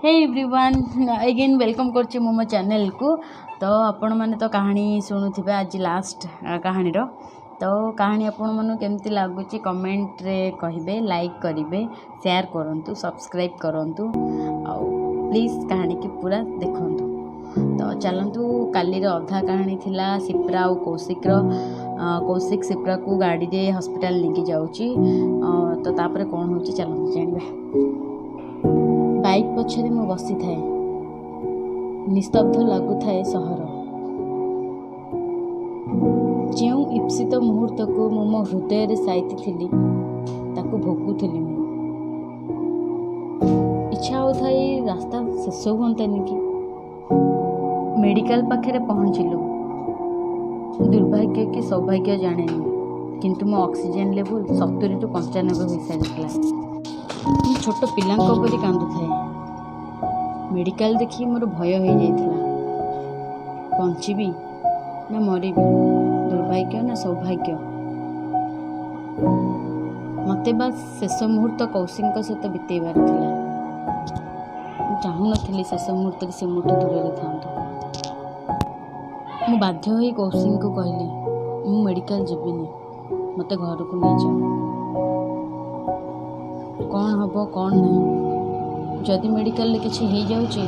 Hey everyone again welcome करछि मो channel को। तो आपण मैंने तो कहानी शुणुवे आज लास्ट कहानी तो कहानी आपण मन केमती लगुच कमेंट रे कहिबे, लाइक करिवे, शेयर करंतु, सब्सक्राइब करंतु आ प्लीज कहानी की पूरा देखंतु। तो चलंतु काली रो अधा कहानी थिला सिप्रा और कौशिक कौशिक सिप्रा को गाड़ी रे हॉस्पिटल लेके जाउची। तो तापर कोन होची चलंतु जानिबा। बाइक पछरे मु बसी थाए, निस्तब्ध लगुथाए सहर। जो ईप्सित मुहूर्त को मु मो हृदय रे साइती थिली ताकू भोगुथिली। मु इच्छा होथाए रास्ता शेष होंतानी कि। मेडिकल पाखे पहुँचलु। दुर्भाग्य कि सौभाग्य जाने किंतु मो ऑक्सीजन लेवल 70 टू 95 हो सारी। छोट पिला परी कांदु थाए। मेडिकल देखी मोर भय हो जाइथिला। बंचीबी ना मरीबी, दुर्भाग्य ना सौभाग्य। मते बस शेष मुहूर्त कौशिक सहित बितेबार थिला। चाहू नथिली शेष मुहूर्त से मोटे दूर था। मु बाध्य होई कौशिक को कहली, मु मेडिकल जीविनी, मते घर को नहीं जाओ। कौन हबो कौन नहीं, जदि मेडिकल ले किछि हो जाउची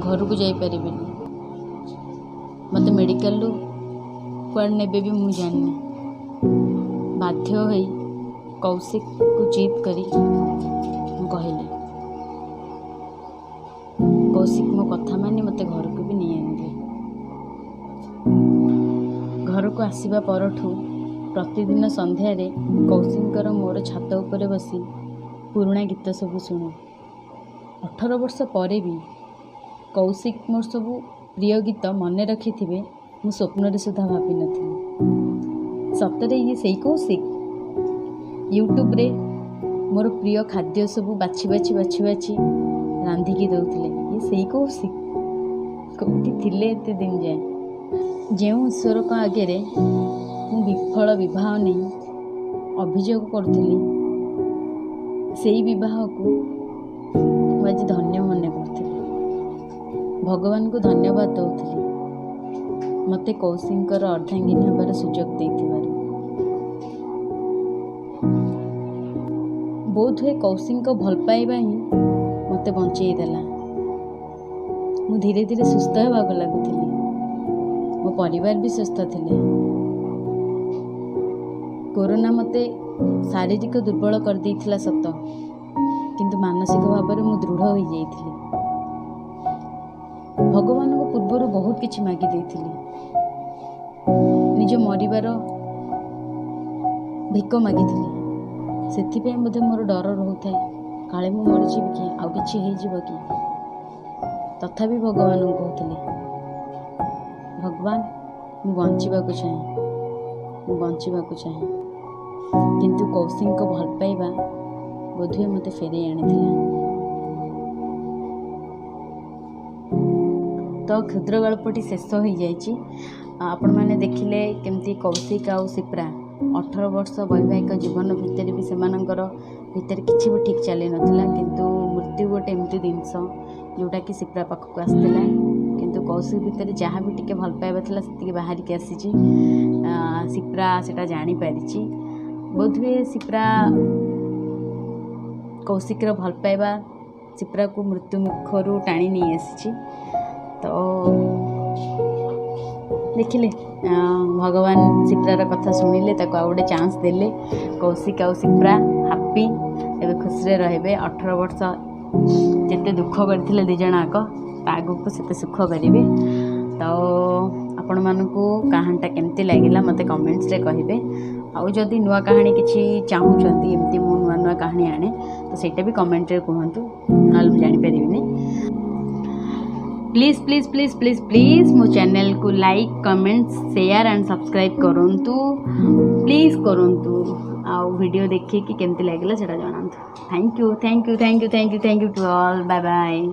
घर को जाई परिबिनी। मते मेडिकल लु कुआड नेबे भी मु जाननी। बाध्य होई कौशिक को जीत करी मु कहली। कौशिक मो कथा मानी मते घर को भी नहीं आनिले। घर को आसीबा परठू प्रतिदिन संध्या रे कौशिकर मोर छात उपरे बसी पुराणा गीत सब शुणु। 18 वर्ष परे भी कौशिक मोर सबू प्रिय गीत मन रखी थे। मु स्वप्न रे सुधा भाभी नथी। सतरे ये सही कौशिक यूट्यूब रे मोर प्रिय खाद्य सब बाछी बाछी बाछी बाछी रांधिकी दौले। ये सही कौशिक कौटी थिले एते दिन जाए। जो ईश्वर का आगे रे मु विफल विवाह नहीं अभियोग करुली, से विवाह को आज धन्य मन करुली। भगवान को धन्यवाद दौली मते कौशिकर अर्धांगिनी होबार सुजोग देथिबारु। बोध हुए कौशिक भल पाइबा ही मते बंचई देला। मु धीरे धीरे सुस्थ होबाक लगुथिली। मो परिवार भी सुस्थ थिले। कोरोना मते शारीरिक दुर्बल कर देइथिला सत, किंतु मानसिक भाव में मु दृढ़ हो जाइथिली। भगवान को पूर्वर बहुत किछि मागी देइथिली। निज मरिबार भिक मागिथिली। सेथिपे मते मोर डर रहउथाय, काले मु मरि जिवि कि आ किछि हे जिवो कि। तथापि भगवान को कहथिली, भगवान मु बंचिबा को चाहे, मु बंचिबा को चाहे। किंतु कौशिक को भल पाइबा बोधुए मते फेरे आनिथिला। तो क्षुद्र गल्पटी शेष हो जाइछि। आपण माने देखिले केमती कौशिक आ सिप्रा 18 वर्ष वैवाहिक जीवन भितर भी सेमानकर भितर किछि भी ठीक चली नथिला। किंतु मृत्यु गोटे एमती जिनस जोटा कि सिप्रा पाखक आसला। किंतु कौशिक भितर जहाँ भी टिके भल पाइबा थिला सेतिके बाहर के आसीछि। सिप्रा सेटा जानी पारिछि। बोधुए सिप्रा कौशिकर भल पाइबा सिप्रा को मृत्यु मुखरू टाणी नहीं आसी। तो देखिले भगवान सिप्रार कथा शुणिले, ताको गोटे चांस देले। कौशिक आ सिप्रा हापी एबे खुशी रहे। 18 वर्ष जिते दुख करथिले दी जण आक आगु को सेते सुख करिवे। तो आपण मानकू कहानीटा केमती लागिला मते कमेंट्स रे कहिबे। आउ जदि नुआ कहानी किछि चाहूचंती एमती मु नुआ नुआ कहानी आने तो सेटा भी कमेंट रे कहंतु, नल जानि परिबिनी। Please please please please please मो चैनल को like, comment, share and subscribe करंतु, प्लीज करंतु। आउ वीडियो देखि कि केमती लागिला सेटा जणांतु। Thank you thank you thank you thank you thank you to all. Bye bye.